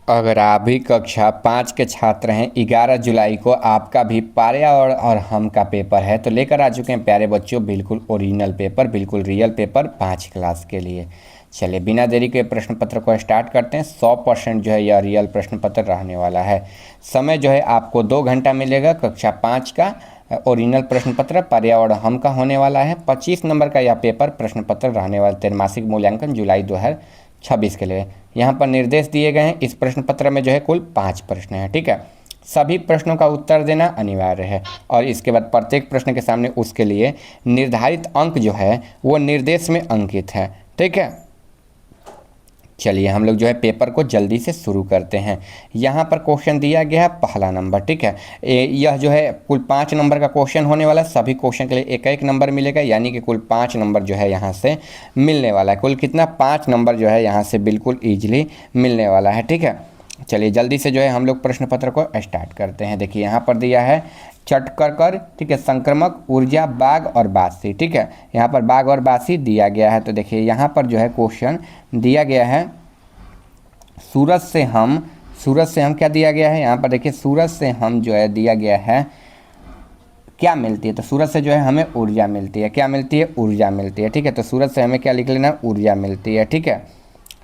अगर आप भी कक्षा 5 के छात्र हैं, 11 जुलाई को आपका भी पर्यावरण और हम का पेपर है, तो लेकर आ चुके हैं प्यारे बच्चों बिल्कुल ओरिजिनल पेपर, बिल्कुल रियल पेपर 5 क्लास के लिए। चलिए बिना देरी के प्रश्न पत्र को स्टार्ट करते हैं। 100% जो है यह रियल प्रश्न पत्र रहने वाला है। समय जो है आपको 2 घंटा मिलेगा। कक्षा 5 का ओरिजिनल प्रश्न पत्र पर्यावरण हम का होने वाला है। 25 नंबर का यह पेपर प्रश्न पत्र रहने वाला, त्रैमासिक मूल्यांकन जुलाई 2026 के लिए। यहाँ पर निर्देश दिए गए हैं। इस प्रश्न पत्र में जो है कुल 5 प्रश्न हैं, ठीक है। सभी प्रश्नों का उत्तर देना अनिवार्य है और इसके बाद प्रत्येक प्रश्न के सामने उसके लिए निर्धारित अंक जो है वो निर्देश में अंकित है, ठीक है। चलिए हम लोग जो है पेपर को जल्दी से शुरू करते हैं। यहाँ पर क्वेश्चन दिया गया है पहला नंबर, ठीक है। यह जो है कुल 5 नंबर का क्वेश्चन होने वाला है। सभी क्वेश्चन के लिए एक एक नंबर मिलेगा, यानी कि कुल 5 नंबर जो है यहाँ से मिलने वाला है। कुल कितना 5 नंबर जो है यहाँ से बिल्कुल ईजिली मिलने वाला है, ठीक है। चलिए जल्दी से जो है हम लोग प्रश्न पत्र को स्टार्ट करते हैं। देखिए यहाँ पर दिया है चटकर, ठीक है, संक्रामक ऊर्जा बाघ और बासी, ठीक है। यहाँ पर बाघ और बासी दिया गया है। तो देखिए यहाँ पर जो है क्वेश्चन दिया गया है सूरज से हम क्या दिया गया है यहाँ पर देखिए, सूरज से हम जो है दिया गया है क्या मिलती है। तो सूरज से जो है हमें ऊर्जा मिलती है। क्या मिलती है? ऊर्जा मिलती है, ठीक है। तो सूरज से हमें क्या लिख लेना? ऊर्जा मिलती है, ठीक है।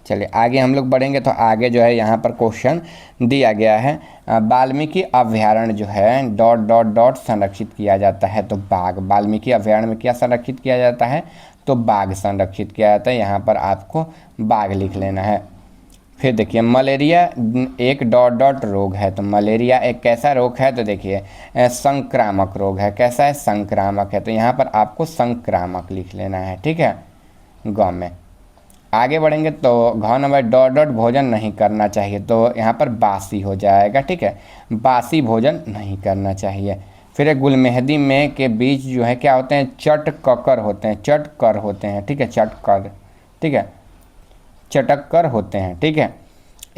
चलिए आगे हम लोग बढ़ेंगे तो आगे जो है यहाँ पर क्वेश्चन दिया गया है वाल्मीकि अभ्यारण्य जो है डॉट डॉट डॉट संरक्षित किया जाता है। तो बाघ, वाल्मीकि अभ्यारण्य में क्या संरक्षित किया जाता है? तो बाघ संरक्षित किया जाता है। यहाँ पर आपको बाघ लिख लेना है। फिर देखिए मलेरिया एक डॉट डॉट रोग है। तो मलेरिया एक कैसा रोग है? तो देखिए संक्रामक रोग है। कैसा है? संक्रामक है। तो यहाँ पर आपको संक्रामक लिख लेना है, ठीक है, ग में। आगे बढ़ेंगे तो घ नंबर डॉट डॉट भोजन नहीं करना चाहिए। तो यहाँ पर बासी हो जाएगा, ठीक है, बासी भोजन नहीं करना चाहिए। फिर गुलमेहदी में के बीच जो है क्या होते हैं? चटकर होते हैं, चटकर होते हैं, ठीक है, चटकर, ठीक है, चटक्कर होते हैं, ठीक है।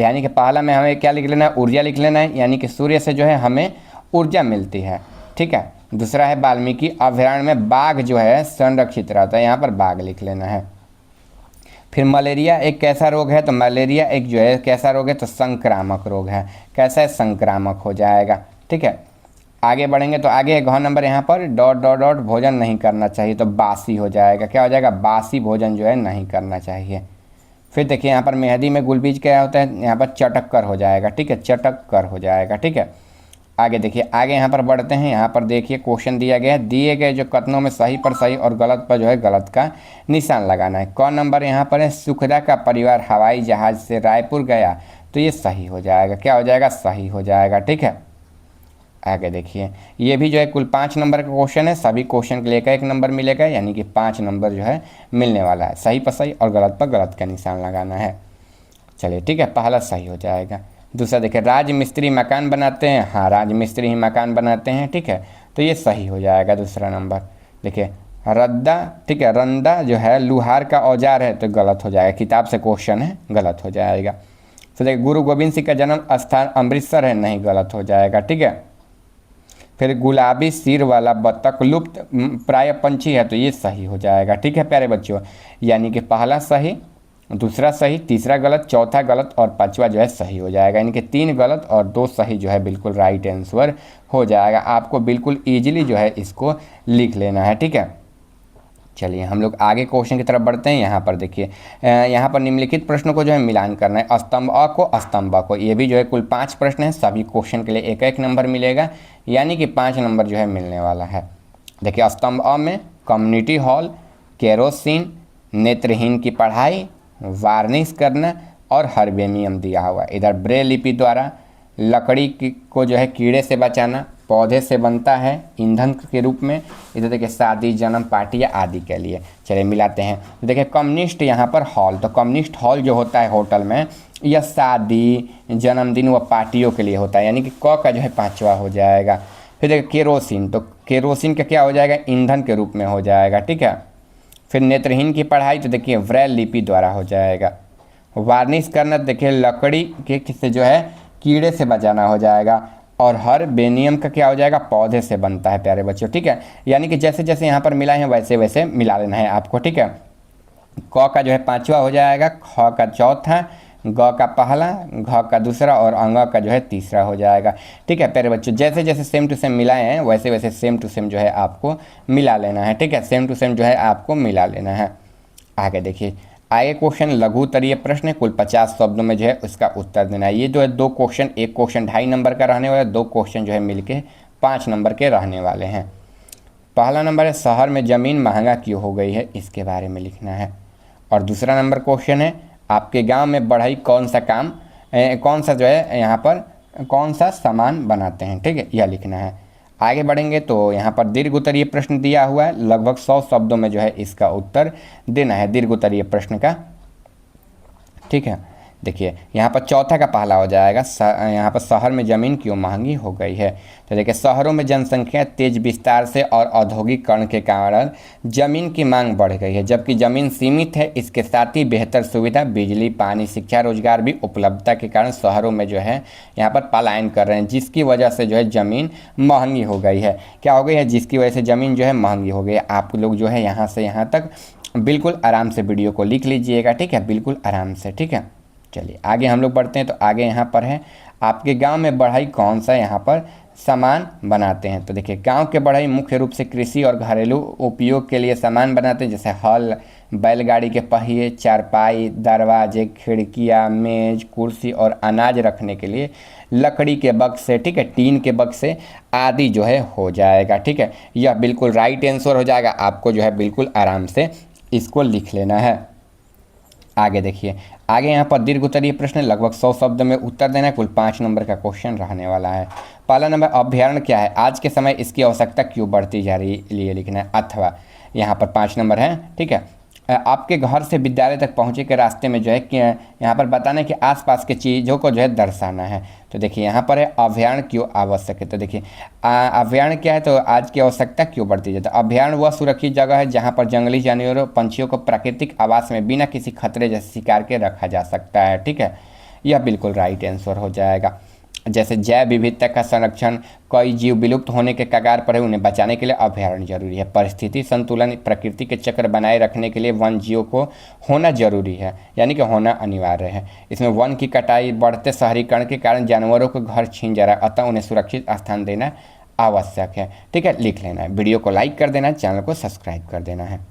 यानी कि पहला में हमें क्या लिख लेना है? ऊर्जा लिख लेना है, यानी कि सूर्य से जो है हमें ऊर्जा मिलती है, ठीक है। दूसरा है वाल्मीकि अभ्यारण्य में बाघ जो है संरक्षित रहता है। यहाँ पर बाघ लिख लेना है। फिर मलेरिया एक कैसा रोग है? तो मलेरिया एक जो है कैसा रोग है? तो संक्रामक रोग है। कैसा है? संक्रामक हो जाएगा, ठीक है। आगे बढ़ेंगे तो आगे घ नंबर यहाँ पर डॉट डॉट डॉट भोजन नहीं करना चाहिए। तो बासी हो जाएगा। क्या हो जाएगा? बासी भोजन जो है नहीं करना चाहिए। फिर देखिए यहाँ पर मेहंदी में गुलबीज क्या होता है? यहाँ पर चटक्कर हो जाएगा, ठीक है, चटक्कर हो जाएगा, ठीक है। आगे देखिए, आगे यहाँ पर बढ़ते हैं। यहाँ पर देखिए क्वेश्चन दिया गया है, दिए गए जो कथनों में सही पर सही और गलत पर जो है गलत का निशान लगाना है। कौन नंबर यहाँ पर है? सुखदा का परिवार हवाई जहाज से रायपुर गया। तो ये सही हो जाएगा। क्या हो जाएगा? सही हो जाएगा, ठीक है। आगे देखिए ये भी जो है कुल 5 नंबर का क्वेश्चन है। सभी क्वेश्चन के लिए एक नंबर मिलेगा, यानी कि 5 नंबर जो है मिलने वाला है। सही पर सही और गलत पर गलत का निशान लगाना है। चलिए ठीक है, पहला सही हो जाएगा। दूसरा देखिए राजमिस्त्री मकान बनाते हैं। हाँ, राजमिस्त्री ही मकान बनाते हैं, ठीक है, तो ये सही हो जाएगा दूसरा नंबर। देखिए रद्दा, ठीक है, रंदा जो है लुहार का औजार है। तो गलत हो जाएगा, किताब से क्वेश्चन है, गलत हो जाएगा। फिर देखिए गुरु गोविंद सिंह का जन्म स्थान अमृतसर है। नहीं, गलत हो जाएगा, ठीक है। फिर गुलाबी सिर वाला बत्तख लुप्त प्राय पंछी है। तो ये सही हो जाएगा, ठीक है प्यारे बच्चों। यानी कि पहला सही, दूसरा सही, तीसरा गलत, चौथा गलत और पांचवा जो है सही हो जाएगा। यानी कि 3 गलत और 2 सही जो है बिल्कुल राइट आंसर हो जाएगा। आपको बिल्कुल ईजिली जो है इसको लिख लेना है, ठीक है। चलिए हम लोग आगे क्वेश्चन की तरफ बढ़ते हैं। यहाँ पर देखिए यहाँ पर निम्नलिखित प्रश्नों को जो है मिलान करना है। स्तंभ अ को स्तंभ ब को, ये भी जो है कुल 5 प्रश्न हैं। सभी क्वेश्चन के लिए एक एक नंबर मिलेगा, यानी कि 5 नंबर जो है मिलने वाला है। देखिए स्तंभ अ में कम्युनिटी हॉल, केरोसिन, नेत्रहीन की पढ़ाई, वार्निश करना और हर्बेनियम दिया हुआ। इधर ब्रेल लिपि द्वारा लकड़ी को जो है कीड़े से बचाना, पौधे से बनता है ईंधन के रूप में। इधर देखिए शादी, जन्म, पार्टी या आदि के लिए। चलिए मिलाते हैं। तो देखिए कम्युनिस्ट यहाँ पर हॉल, तो कम्युनिस्ट हॉल जो होता है होटल में, यह शादी, जन्मदिन व पार्टियों के लिए होता है, यानी कि क का जो है 5वां हो जाएगा। फिर देखिए केरोसिन, तो केरोसिन का क्या हो जाएगा? ईंधन के रूप में हो जाएगा, ठीक है। फिर नेत्रहीन की पढ़ाई, तो देखिए ब्रेल लिपि द्वारा हो जाएगा। वार्निश करना, देखिए लकड़ी के से जो है कीड़े से बचाना हो जाएगा। और हर बेनियम का क्या हो जाएगा? पौधे से बनता है प्यारे बच्चों, ठीक है। यानी कि जैसे जैसे यहाँ पर मिला है वैसे वैसे मिला लेना है आपको, ठीक है। क का जो है 5वां हो जाएगा, ख का चौथा, ग का पहला, घ का दूसरा और अंग का जो है तीसरा हो जाएगा। ठीक है प्यारे बच्चों, जैसे जैसे सेम टू सेम मिलाए हैं वैसे वैसे सेम टू सेम जो है आपको मिला लेना है। ठीक है, सेम टू सेम जो है आपको मिला लेना है। आगे देखिए, आगे क्वेश्चन लघु उत्तरीय प्रश्न है, कुल 50 शब्दों में जो है उसका उत्तर देना है। ये जो है दो क्वेश्चन, एक क्वेश्चन 2.5 नंबर का रहने वाला है, दो क्वेश्चन जो है मिलके 5 नंबर के रहने वाले हैं। पहला नंबर है शहर में ज़मीन महंगा क्यों हो गई है, इसके बारे में लिखना है। और दूसरा नंबर क्वेश्चन है आपके गांव में बढ़ई कौन सा काम कौन सा जो है यहाँ पर कौन सा सामान बनाते हैं। ठीक है, यह लिखना है। आगे बढ़ेंगे तो यहाँ पर दीर्घ उत्तरीय प्रश्न दिया हुआ है, लगभग 100 शब्दों में जो है इसका उत्तर देना है दीर्घ उत्तरीय प्रश्न का। ठीक है, देखिए यहाँ पर चौथा का पहला हो जाएगा, यहाँ पर शहर में ज़मीन क्यों महंगी हो गई है। तो देखिए, शहरों में जनसंख्या तेज विस्तार से और औद्योगिकरण के कारण ज़मीन की मांग बढ़ गई है, जबकि ज़मीन सीमित है। इसके साथ ही बेहतर सुविधा, बिजली, पानी, शिक्षा, रोजगार भी उपलब्धता के कारण शहरों में जो है यहाँ पर पलायन कर रहे हैं, जिसकी वजह से जो है ज़मीन महंगी हो गई है। क्या हो गई है, जिसकी वजह से ज़मीन जो है महंगी हो गई है। आप लोग जो है यहाँ से यहाँ तक बिल्कुल आराम से वीडियो को लिख लीजिएगा। ठीक है, बिल्कुल आराम से। ठीक है, चलिए आगे हम लोग बढ़ते हैं। तो आगे यहाँ पर है आपके गांव में बढ़ई कौन सा यहाँ पर सामान बनाते हैं। तो देखिए, गांव के बढ़ई मुख्य रूप से कृषि और घरेलू उपयोग के लिए सामान बनाते हैं, जैसे हल, बैलगाड़ी के पहिए, चारपाई, दरवाजे, खिड़कियाँ, मेज, कुर्सी और अनाज रखने के लिए लकड़ी के बक्से, ठीक है, टीन के बक्से आदि जो है हो जाएगा। ठीक है, यह बिल्कुल राइट आंसर हो जाएगा। आपको जो है बिल्कुल आराम से इसको लिख लेना है। आगे देखिए, आगे यहाँ पर दीर्घ उत्तरीय प्रश्न लगभग 100 शब्द में उत्तर देना है, कुल 5 नंबर का क्वेश्चन रहने वाला है। पहला नंबर, अभ्यारण्य क्या है, आज के समय इसकी आवश्यकता क्यों बढ़ती जा रही है, लिए लिखना है। अथवा यहाँ पर 5 नंबर है। ठीक है, आपके घर से विद्यालय तक पहुँचे के रास्ते में जो है कि यहाँ पर बताना है कि आसपास के चीज़ों को जो है दर्शाना है। तो देखिए यहाँ पर है अभ्यारण्य क्यों आवश्यक है। तो देखिए अभ्यारण्य क्या है, तो आज की आवश्यकता क्यों बढ़ती है। तो अभ्यारण्य वह सुरक्षित जगह है जहाँ पर जंगली जानवरों, पंछियों को प्राकृतिक आवास में बिना किसी खतरे जैसे शिकार के रखा जा सकता है। ठीक है, यह बिल्कुल राइट आंसर हो जाएगा। जैसे जैव विविधता का संरक्षण, कई जीव विलुप्त होने के कगार पर है, उन्हें बचाने के लिए अभ्यारण्य जरूरी है। परिस्थिति संतुलन, प्रकृति के चक्र बनाए रखने के लिए वन जीवों को होना जरूरी है, यानी कि होना अनिवार्य है। इसमें वन की कटाई, बढ़ते शहरीकरण के कारण जानवरों को घर छीन जा रहा है, अतः उन्हें सुरक्षित स्थान देना आवश्यक है। ठीक है, लिख लेना है। वीडियो को लाइक कर देना है, चैनल को सब्सक्राइब कर देना है।